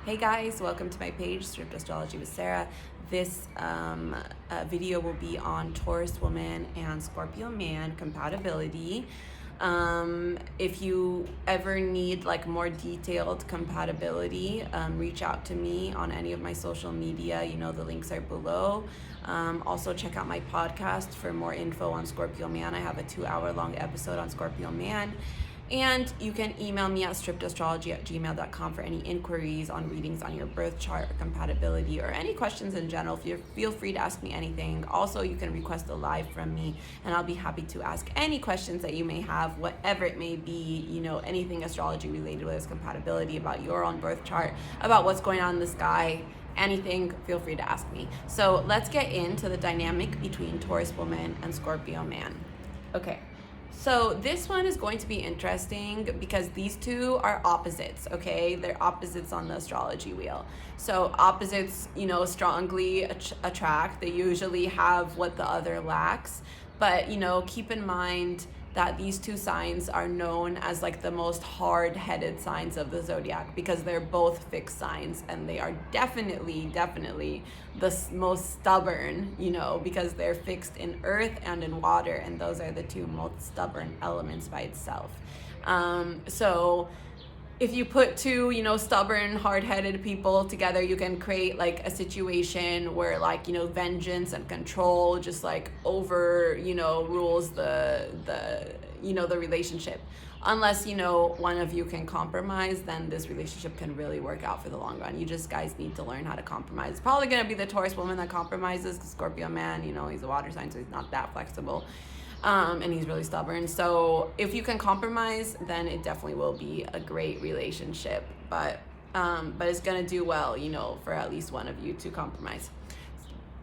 Hey guys, welcome to my page, Stripped Astrology with Sarah. This video will be on Taurus woman and Scorpio man compatibility. If you ever need like more detailed compatibility, reach out to me on any of my social media. You know, the links are below. Also check out my podcast for more info on Scorpio man. I have a 2-hour long episode on Scorpio man. And you can email me at strippedastrology@gmail.com for any inquiries on readings on your birth chart or compatibility or any questions in general. Feel free to ask me anything. Also, you can request a live from me and I'll be happy to ask any questions that you may have, whatever it may be, you know, anything astrology related, whether it's compatibility, about your own birth chart, about what's going on in the sky, anything, feel free to ask me. So let's get into the dynamic between Taurus woman and Scorpio man. Okay. So this one is going to be interesting because these two are opposites, okay? They're opposites on the astrology wheel. So opposites, you know, strongly attract. They usually have what the other lacks. But, you know, keep in mind that these two signs are known as like the most hard-headed signs of the zodiac because they're both fixed signs, and they are definitely the most stubborn, you know, because they're fixed in earth and in water, and those are the two most stubborn elements by itself. So if you put two, you know, stubborn, hard-headed people together, you can create like a situation where like, you know, vengeance and control just like over, you know, rules the you know, the relationship. Unless, you know, one of you can compromise, then this relationship can really work out for the long run. You just guys need to learn how to compromise. It's probably going to be the Taurus woman that compromises, because Scorpio man, you know, he's a water sign, so he's not that flexible. And he's really stubborn. So if you can compromise, then it definitely will be a great relationship. But it's gonna do well, you know, for at least one of you to compromise.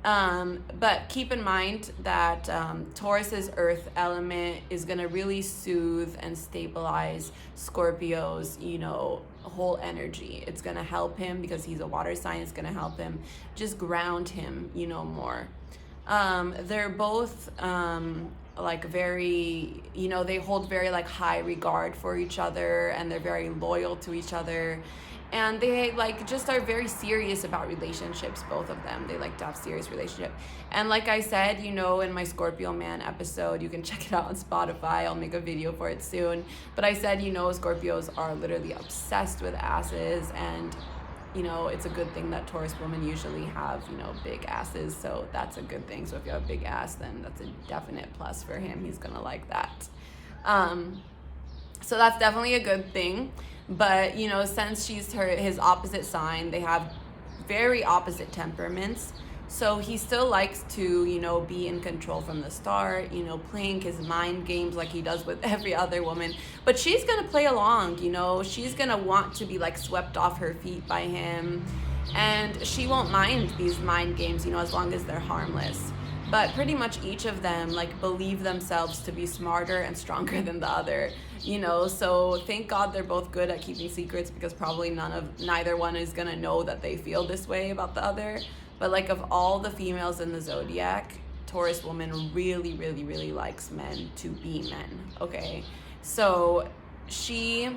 But keep in mind that Taurus's earth element is gonna really soothe and stabilize Scorpio's, you know, whole energy. It's gonna help him because he's a water sign. It's gonna help him just ground him, you know, more. They're both like very, you know, they hold very like high regard for each other, and they're very loyal to each other, and they like just are very serious about relationships. Both of them, they like to have serious relationship. And like I said, you know, in my Scorpio man episode, you can check it out on Spotify, I'll make a video for it soon, but I said, you know, Scorpios are literally obsessed with asses, and you know, it's a good thing that Taurus women usually have, you know, big asses, so that's a good thing. So if you have a big ass, then that's a definite plus for him. He's gonna like that. So that's definitely a good thing. But, you know, since she's his opposite sign, they have very opposite temperaments. So he still likes to, you know, be in control from the start, you know, playing his mind games like he does with every other woman. But she's going to play along, you know. She's going to want to be, like, swept off her feet by him. And she won't mind these mind games, you know, as long as they're harmless. But pretty much each of them, like, believe themselves to be smarter and stronger than the other, you know. So thank God they're both good at keeping secrets, because probably neither one is going to know that they feel this way about the other. But like, of all the females in the zodiac, Taurus woman really likes men to be men, okay? So she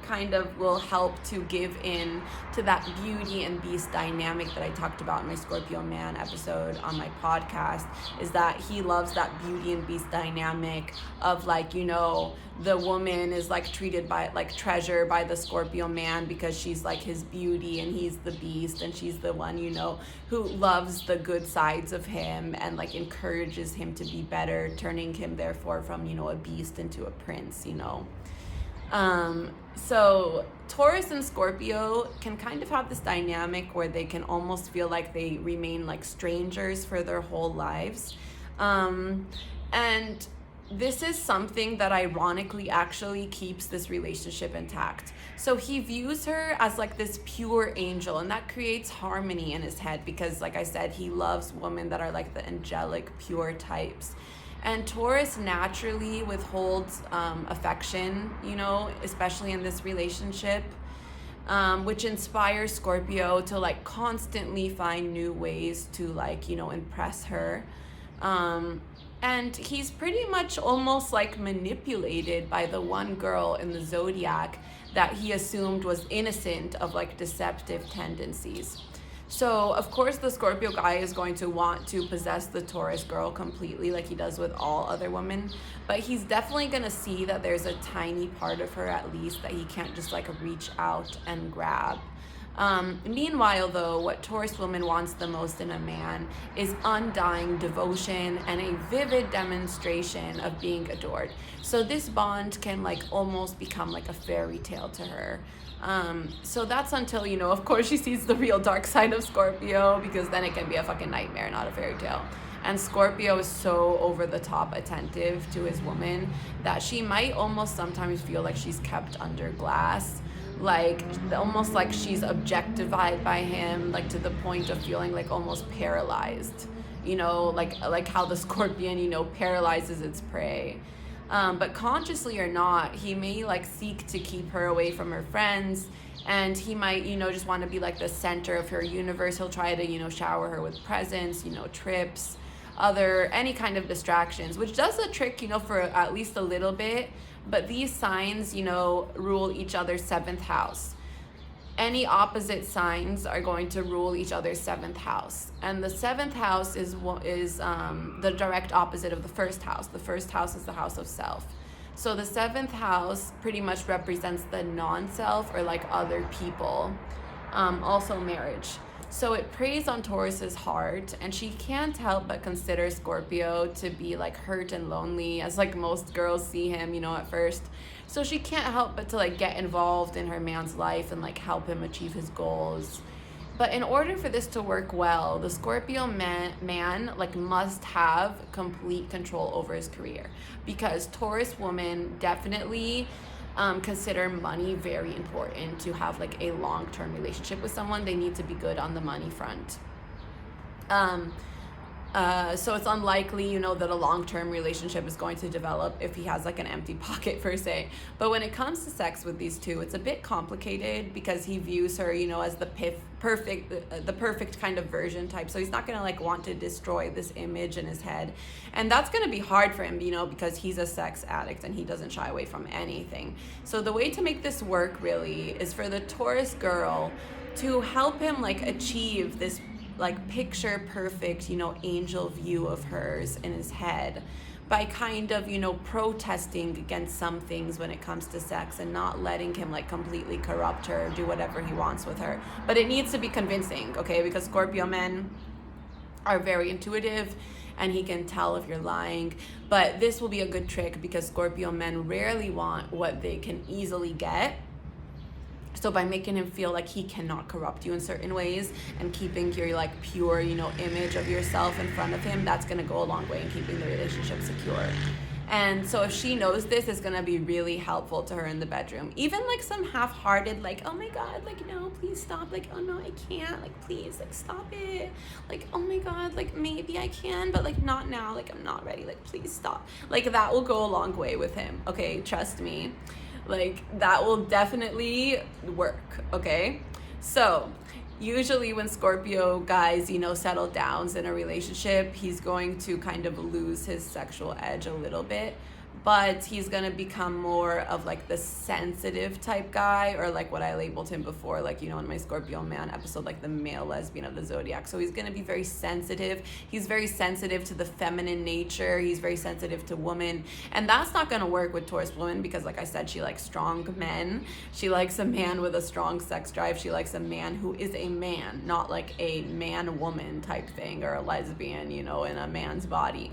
kind of will help to give in to that beauty and beast dynamic that I talked about in my Scorpio man episode on my podcast, is that he loves that beauty and beast dynamic of, like, you know, the woman is like treated by like treasure by the Scorpio man because she's like his beauty and he's the beast, and she's the one, you know, who loves the good sides of him and like encourages him to be better, turning him therefore from, you know, a beast into a prince, you know. So Taurus and Scorpio can kind of have this dynamic where they can almost feel like they remain like strangers for their whole lives. And this is something that ironically actually keeps this relationship intact. So he views her as like this pure angel, and that creates harmony in his head because, like I said, he loves women that are like the angelic, pure types. And Taurus naturally withholds affection, you know, especially in this relationship, which inspires Scorpio to like constantly find new ways to like, you know, impress her. And he's pretty much almost like manipulated by the one girl in the Zodiac that he assumed was innocent of like deceptive tendencies. So of course the Scorpio guy is going to want to possess the Taurus girl completely, like he does with all other women, but he's definitely going to see that there's a tiny part of her at least that he can't just like reach out and grab. Meanwhile, though, what Taurus woman wants the most in a man is undying devotion and a vivid demonstration of being adored. So this bond can like almost become like a fairy tale to her. So that's until, you know, of course she sees the real dark side of Scorpio, because then it can be a fucking nightmare, not a fairy tale. And Scorpio is so over the top attentive to his woman that she might almost sometimes feel like she's kept under glass, like almost like she's objectified by him, like to the point of feeling like almost paralyzed, you know, like how the scorpion, you know, paralyzes its prey. But consciously or not, he may like seek to keep her away from her friends, and he might, you know, just want to be like the center of her universe. He'll try to, you know, shower her with presents, you know, trips, any kind of distractions, which does the trick, you know, for at least a little bit. But these signs, you know, rule each other's 7th house. Any opposite signs are going to rule each other's 7th house. And the 7th house is the direct opposite of the 1st house. The 1st house is the house of self. So the 7th house pretty much represents the non-self, or like other people, also marriage. So it preys on Taurus's heart, and she can't help but consider Scorpio to be like hurt and lonely, as like most girls see him, you know, at first. So she can't help but to like get involved in her man's life and like help him achieve his goals. But in order for this to work well, the Scorpio man like must have complete control over his career, because Taurus women definitely consider money very important to have like a long-term relationship with someone. They need to be good on the money front. So it's unlikely, you know, that a long-term relationship is going to develop if he has like an empty pocket per se. But when it comes to sex with these two, it's a bit complicated, because he views her, you know, as the perfect kind of version type. So he's not gonna like want to destroy this image in his head, and that's gonna be hard for him, you know, because he's a sex addict and he doesn't shy away from anything. So the way to make this work really is for the Taurus girl to help him like achieve this like picture perfect, you know, angel view of hers in his head, by kind of, you know, protesting against some things when it comes to sex, and not letting him like completely corrupt her or do whatever he wants with her. But it needs to be convincing, okay? Because Scorpio men are very intuitive, and he can tell if you're lying. But this will be a good trick, because Scorpio men rarely want what they can easily get. So by making him feel like he cannot corrupt you in certain ways, and keeping your like pure, you know, image of yourself in front of him, that's gonna go a long way in keeping the relationship secure. And so if she knows this, it's gonna be really helpful to her in the bedroom. Even like some half-hearted, like, oh my God, like, no, please stop. Like, oh no, I can't. Like, please, like, stop it. Like, oh my God, like, maybe I can, but like, not now. Like, I'm not ready. Like, please stop. Like, that will go a long way with him. Okay, trust me. Like, that will definitely work, okay? So usually when Scorpio guys, you know, settle down in a relationship, he's going to kind of lose his sexual edge a little bit, but he's gonna become more of like the sensitive type guy, or like what I labeled him before, like, you know, in my Scorpio man episode, like the male lesbian of the Zodiac. So he's gonna be very sensitive. He's very sensitive to the feminine nature. He's very sensitive to women, and that's not gonna work with Taurus woman, because like I said, she likes strong men. She likes a man with a strong sex drive. She likes a man who is a man, not like a man-woman type thing, or a lesbian, you know, in a man's body.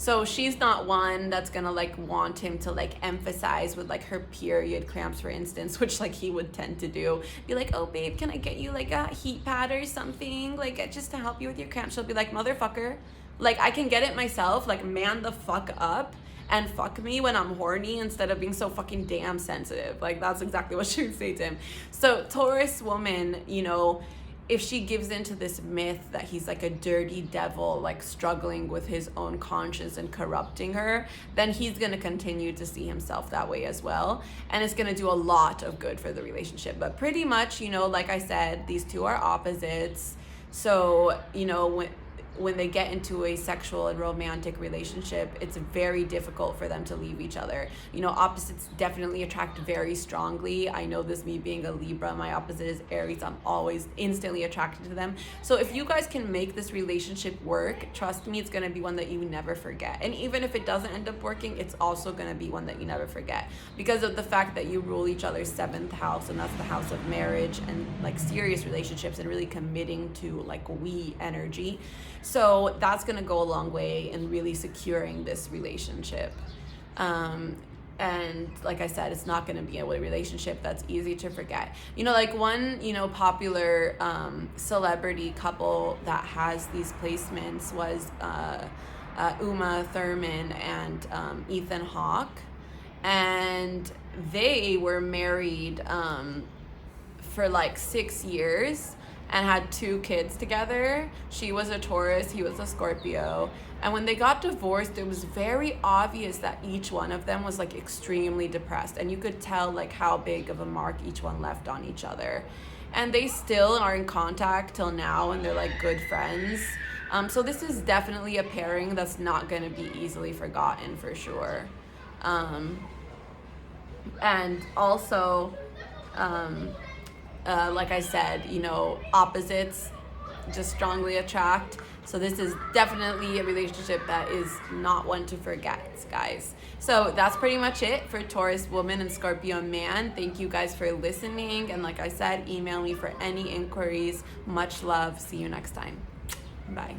So she's not one that's gonna like want him to like emphasize with like her period cramps, for instance, which like he would tend to do. Be like, oh babe, can I get you like a heat pad or something, like just to help you with your cramps? She'll be like, motherfucker, like I can get it myself. Like, man the fuck up and fuck me when I'm horny, instead of being so fucking damn sensitive. Like, that's exactly what she would say to him. So Taurus woman, you know, if she gives into this myth that he's like a dirty devil, like struggling with his own conscience and corrupting her, then he's going to continue to see himself that way as well. And it's going to do a lot of good for the relationship. But pretty much, you know, like I said, these two are opposites. So, you know, when they get into a sexual and romantic relationship, it's very difficult for them to leave each other. You know, opposites definitely attract very strongly. I know this, me being a Libra, my opposite is Aries. I'm always instantly attracted to them. So if you guys can make this relationship work, trust me, it's going to be one that you never forget. And even if it doesn't end up working, it's also going to be one that you never forget, because of the fact that you rule each other's 7th house, and that's the house of marriage and like serious relationships and really committing to like we energy. So that's going to go a long way in really securing this relationship. And like I said, it's not going to be a relationship that's easy to forget. You know, like one, you know, popular celebrity couple that has these placements was Uma Thurman and Ethan Hawke. And they were married for like 6 years and had 2 kids together. She was a Taurus, he was a Scorpio. And when they got divorced, it was very obvious that each one of them was like extremely depressed. And you could tell like how big of a mark each one left on each other. And they still are in contact till now, and they're like good friends. So this is definitely a pairing that's not gonna be easily forgotten for sure. And also, like I said, you know, opposites just strongly attract. So this is definitely a relationship that is not one to forget, guys. So that's pretty much it for Taurus woman and Scorpio man. Thank you guys for listening. And like I said, email me for any inquiries. Much love. See you next time. Bye.